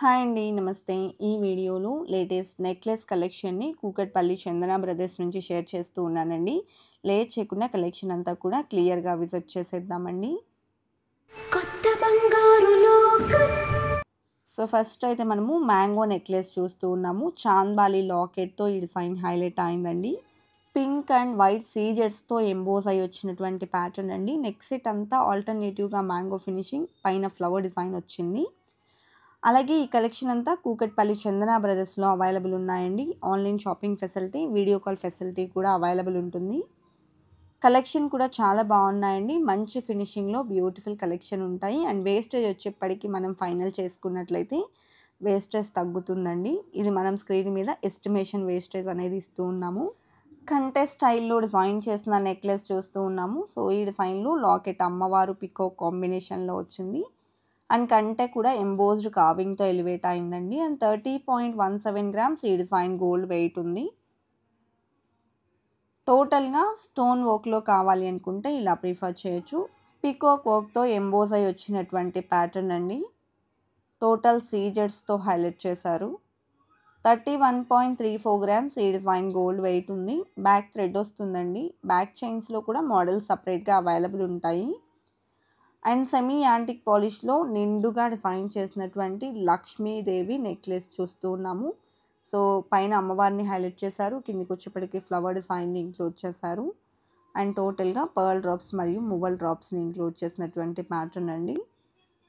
Hi అండి. నమస్తే. ఈ వీడియోలో లేటెస్ట్ నెక్లెస్ కలెక్షన్‌ని కూకట్పల్లి చందన బ్రదర్స్ నుంచి షేర్ చేస్తూ ఉన్నానండి. లేట్ చేయకుండా కలెక్షన్ అంతా కూడా క్లియర్‌గా విజిట్ చేసేద్దామండి. కొత్త బంగారు లోకం. సో, ఫస్ట్ అయితే మనము మ్యాంగో నెక్లెస్ చూస్తూ ఉన్నాము. చాంద్బాలి లాకెట్‌తో ఈ డిజైన్ హైలైట్ అయిందండి. పింక్ అండ్ వైట్ సీజెడ్స్‌తో ఎంబోస్ అయ్యి వచ్చినటువంటి ప్యాటర్న్ అండి. నెక్ సెట్ అంతా ఆల్టర్‌నేటివ్‌గా మ్యాంగో ఫినిషింగ్, పైన ఫ్లవర్ డిజైన్ వచ్చింది. అలాగే ఈ కలెక్షన్ అంతా కూకట్పల్లి చందన బ్రదర్స్‌లో అవైలబుల్ ఉన్నాయండి. Online shopping facility, video call facility కూడా అవైలబుల్ ఉంటుంది. కలెక్షన్ కూడా చాలా బాగున్నాయండి. మంచి ఫినిషింగ్‌లో బ్యూటిఫుల్ కలెక్షన్ ఉంటాయి. అండ్ వేస్టేజ్ వచ్చేప్పటికి మనం ఫైనల్ చేసుకున్నట్లయితే వేస్టేజ్ తగ్గుతుందండి. ఇది మనం స్క్రీన్ మీద ఎస్టిమేషన్ వేస్టేజ్ అనేది ఇస్తూ ఉన్నాము. కంటె స్టైల్‌లో డిజైన్ చేసిన నెక్లెస్ చూస్తూ ఉన్నాము. సో, ఈ డిజైన్‌లో లాకెట్ అమ్మవారు పికాక్ కాంబినేషన్‌లో వచ్చింది. అండ్ కంటె కూడా ఎంబోస్డ్ కార్వింగ్‌తో ఎలివేట్ అయిందండి. అండ్ 30.17 గ్రామ్స్ ఈ డిజైన్ గోల్డ్ వెయిట్ ఉంది. టోటల్‌గా స్టోన్ వర్క్‌లో కావాలి అనుకుంటే ఇలా ప్రిఫర్ చేయొచ్చు. పీకాక్ వర్క్‌తో ఎంబోస్ అయ్యి వచ్చినటువంటి ప్యాటర్న్ అండి. టోటల్ సీజెడ్స్‌తో హైలైట్ చేశారు. 31.34 గ్రామ్స్ ఈ డిజైన్ గోల్డ్ వెయిట్ ఉంది. బ్యాక్ థ్రెడ్ వస్తుందండి. బ్యాక్ చైన్స్‌లో కూడా మోడల్స్ సెపరేట్‌గా అవైలబుల్ ఉంటాయి. అండ్ సెమీ యాంటిక్ పాలిష్‌లో నిండుగా డిజైన్ చేసినటువంటి లక్ష్మీదేవి నెక్లెస్ చూస్తూ ఉన్నాము. సో, పైన అమ్మవారిని హైలైట్ చేశారు. కిందకొచ్చేప్పటికి ఫ్లవర్ డిజైన్‌ని ఇంక్లూడ్ చేశారు. అండ్ టోటల్‌గా పర్ల్ డ్రాప్స్ మరియు మువ్వల్ డ్రాప్స్‌ని ఇంక్లూడ్ చేసినటువంటి ప్యాటర్న్ అండి.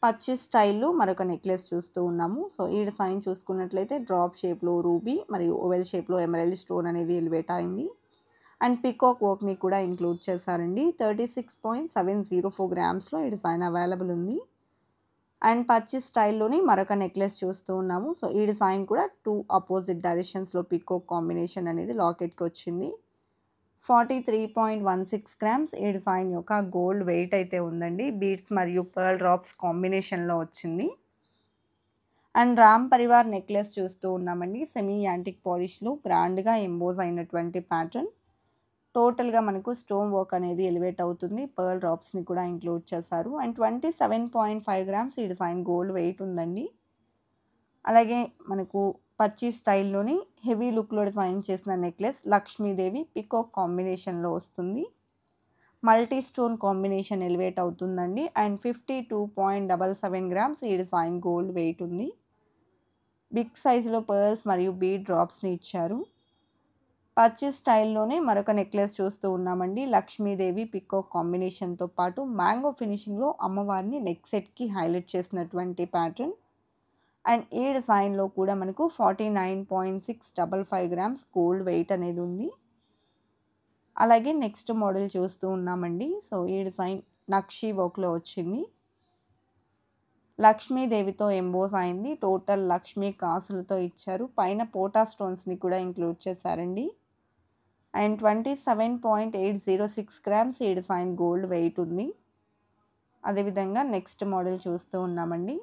పచ్చి స్టైల్‌లో మరొక నెక్లెస్ చూస్తూ ఉన్నాము. సో, ఈ డిజైన్ చూసుకున్నట్లయితే డ్రాప్ షేప్‌లో రూబీ మరియు ఓవెల్ షేప్‌లో ఎమరాల్డ్ స్టోన్ అనేది ఎలివేట్ అయింది. అండ్ పీకాక్ వర్క్‌ని కూడా ఇంక్లూడ్ చేశారండి. 36.704 గ్రామ్స్‌లో ఈ డిజైన్ అవైలబుల్ ఉంది. అండ్ పచ్చి స్టైల్‌లోని మరొక నెక్లెస్ చూస్తూ ఉన్నాము. సో, ఈ డిజైన్ కూడా 2 అపోజిట్ డైరెక్షన్స్‌లో పీకాక్ కాంబినేషన్ అనేది లాకెట్‌కి వచ్చింది. 43.16 గ్రామ్స్ ఈ డిజైన్ యొక్క గోల్డ్ వెయిట్ అయితే ఉందండి. బీడ్స్ మరియు పర్ల్ డ్రాప్స్ కాంబినేషన్‌లో వచ్చింది. అండ్ రామ్ పరివార్ నెక్లెస్ చూస్తూ ఉన్నామండి. సెమీ యాంటిక్ పాలిష్‌లో గ్రాండ్‌గా ఎంబోస్ అయినటువంటి ప్యాటర్న్. టోటల్‌గా మనకు స్టోన్ వర్క్ అనేది ఎలివేట్ అవుతుంది. పర్ల్ డ్రాప్స్‌ని కూడా ఇంక్లూడ్ చేశారు. అండ్ 27.5 గ్రామ్స్ ఈ డిజైన్ గోల్డ్ వెయిట్ ఉందండి. అలాగే మనకు పచ్చి స్టైల్‌లోని హెవీ లుక్‌లో డిజైన్ చేసిన నెక్లెస్ లక్ష్మీదేవి పీకాక్ కాంబినేషన్‌లో వస్తుంది. మల్టీ స్టోన్ కాంబినేషన్ ఎలివేట్ అవుతుందండి. అండ్ 52.77 గ్రామ్స్ ఈ డిజైన్ గోల్డ్ వెయిట్ ఉంది. బిగ్ సైజులో పర్ల్స్ మరియు బీడ్ డ్రాప్స్‌ని ఇచ్చారు. పచ్చి స్టైల్‌లోనే మరొక నెక్లెస్ చూస్తూ ఉన్నామండి. లక్ష్మీదేవి పీకాక్ కాంబినేషన్‌తో పాటు మ్యాంగో ఫినిషింగ్‌లో అమ్మవారిని నెక్ సెట్‌కి హైలైట్ చేసినటువంటి ప్యాటర్న్. అండ్ ఈ డిజైన్‌లో కూడా మనకు 49.655 గ్రామ్స్ గోల్డ్ వెయిట్ అనేది ఉంది. అలాగే నెక్స్ట్ మోడల్ చూస్తూ ఉన్నామండి. సో, ఈ డిజైన్ నక్షి వర్క్‌లో వచ్చింది. లక్ష్మీదేవితో ఎంబోస్ అయింది. టోటల్ లక్ష్మీ కాసులతో ఇచ్చారు. పైన పోటా స్టోన్స్‌ని కూడా ఇంక్లూడ్ చేశారండి. అండ్ 27.806 గ్రామ్స్ ఈ డిజైన్ గోల్డ్ వెయిట్ ఉంది. అదేవిధంగా నెక్స్ట్ మోడల్ చూస్తూ ఉన్నామండి.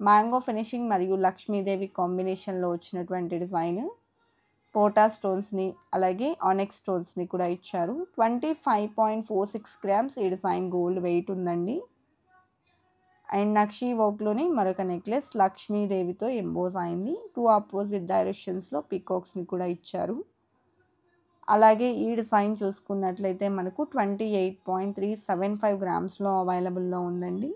మ్యాంగో ఫినిషింగ్ మరియు లక్ష్మీదేవి కాంబినేషన్‌లో వచ్చినటువంటి డిజైన్. పోటా స్టోన్స్‌ని అలాగే ఆనెక్స్ స్టోన్స్‌ని కూడా ఇచ్చారు. 25.46 గ్రామ్స్ ఈ డిజైన్ గోల్డ్ వెయిట్ ఉందండి. అండ్ నక్షి వర్క్‌లోని మరొక నెక్లెస్ లక్ష్మీదేవితో ఎంబోస్ అయింది. 2 అపోజిట్ డైరెక్షన్స్‌లో పీకాక్స్‌ని కూడా ఇచ్చారు. అలాగే ఈ డిజైన్ చూసుకున్నట్లయితే మనకు 28.375 గ్రామ్స్‌లో అవైలబుల్‌లో ఉందండి.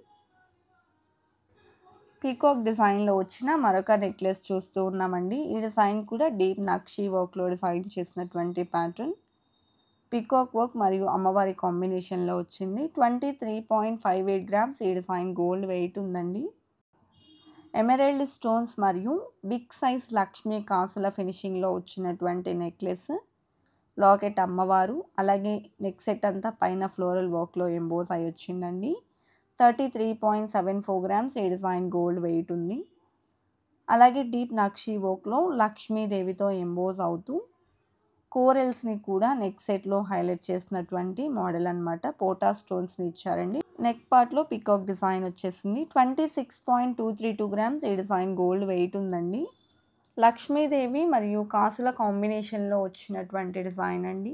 పీకాక్ డిజైన్‌లో వచ్చిన మరొక నెక్లెస్ చూస్తూ ఉన్నామండి. ఈ డిజైన్ కూడా డీప్ నక్షి వర్క్‌లో డిజైన్ చేసినటువంటి ప్యాటర్న్. పీకాక్ వర్క్ మరియు అమ్మవారి కాంబినేషన్‌లో వచ్చింది. 23.58 గ్రామ్స్ ఈ డిజైన్ గోల్డ్ వెయిట్ ఉందండి. ఎమరాల్డ్ స్టోన్స్ మరియు బిగ్ సైజ్ లక్ష్మీ కాసుల ఫినిషింగ్‌లో వచ్చినటువంటి నెక్లెస్. లాకెట్ అమ్మవారు అలాగే నెక్ సెట్ అంతా పైన ఫ్లోరల్ వర్క్‌లో ఎంబోస్ అయ్యి వచ్చిందండి. 33.74 గ్రామ్స్ ఈ డిజైన్ గోల్డ్ వెయిట్ ఉంది. అలాగే డీప్ నక్షి వర్క్‌లో లక్ష్మీదేవితో ఎంబోస్ అవుతూ కోరల్స్‌ని కూడా నెక్ సెట్‌లో హైలైట్ చేసినటువంటి మోడల్ అన్నమాట. పోటా స్టోన్స్‌ని ఇచ్చారండి. నెక్ పార్ట్‌లో పీకాక్ డిజైన్ వచ్చేసింది. 26.232 గ్రామ్స్ ఈ డిజైన్ గోల్డ్ వెయిట్ ఉందండి. లక్ష్మీదేవి మరియు కాసుల కాంబినేషన్‌లో వచ్చినటువంటి డిజైన్ అండి.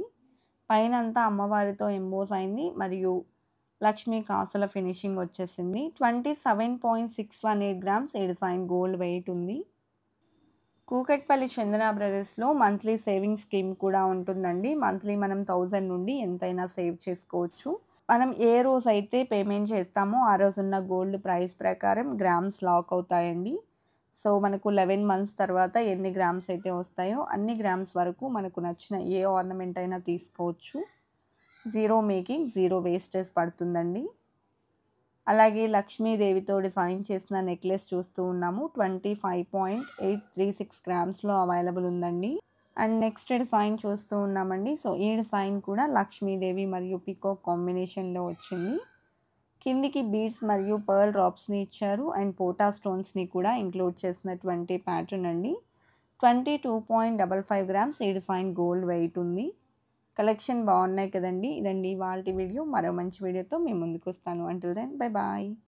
పైనంతా అమ్మవారితో ఎంబోస్ అయింది మరియు లక్ష్మీ కాసుల ఫినిషింగ్ వచ్చేసింది. 27.618 గ్రామ్స్ ఈ డిజైన్ గోల్డ్ వెయిట్ ఉంది. కూకట్పల్లి చందన బ్రదర్స్‌లో మంత్లీ సేవింగ్ స్కీమ్ కూడా ఉంటుందండి. మంత్లీ మనం 1000 నుండి ఎంతైనా సేవ్ చేసుకోవచ్చు. మనం ఏ రోజైతే పేమెంట్ చేస్తామో ఆ రోజున్న గోల్డ్ ప్రైస్ ప్రకారం గ్రామ్స్ లాక్ అవుతాయండి. సో, మనకు 11 మంత్స్ తర్వాత ఎన్ని గ్రామ్స్ అయితే వస్తాయో అన్ని గ్రామ్స్ వరకు మనకు నచ్చిన ఏ ఆర్నమెంట్ అయినా తీసుకోవచ్చు. జీరో మేకింగ్, జీరో వేస్టేజ్ పడుతుందండి. అలాగే లక్ష్మీదేవితో డిజైన్ చేసిన నెక్లెస్ చూస్తూ ఉన్నాము. 25.836 గ్రామ్స్‌లో అవైలబుల్ ఉందండి. అండ్ నెక్స్ట్ డిజైన్ చూస్తూ ఉన్నామండి. సో, ఈ డిజైన్ కూడా లక్ష్మీదేవి మరియు పీకాక్ కాంబినేషన్‌లో వచ్చింది. కిందికి బీడ్స్ మరియు పర్ల్ డ్రాప్స్‌ని ఇచ్చారు. అండ్ పోటా స్టోన్స్‌ని కూడా ఇంక్లూడ్ చేసినటువంటి ప్యాటర్న్ అండి. 22.55 గ్రామ్స్ ఈ డిజైన్ గోల్డ్ వెయిట్ ఉంది. కలెక్షన్ బాగున్నాయి కదండీ! ఇదండి ఇవాల్టి వీడియో. మరో మంచి వీడియోతో మీ ముందుకొస్తాను. Until then bye bye.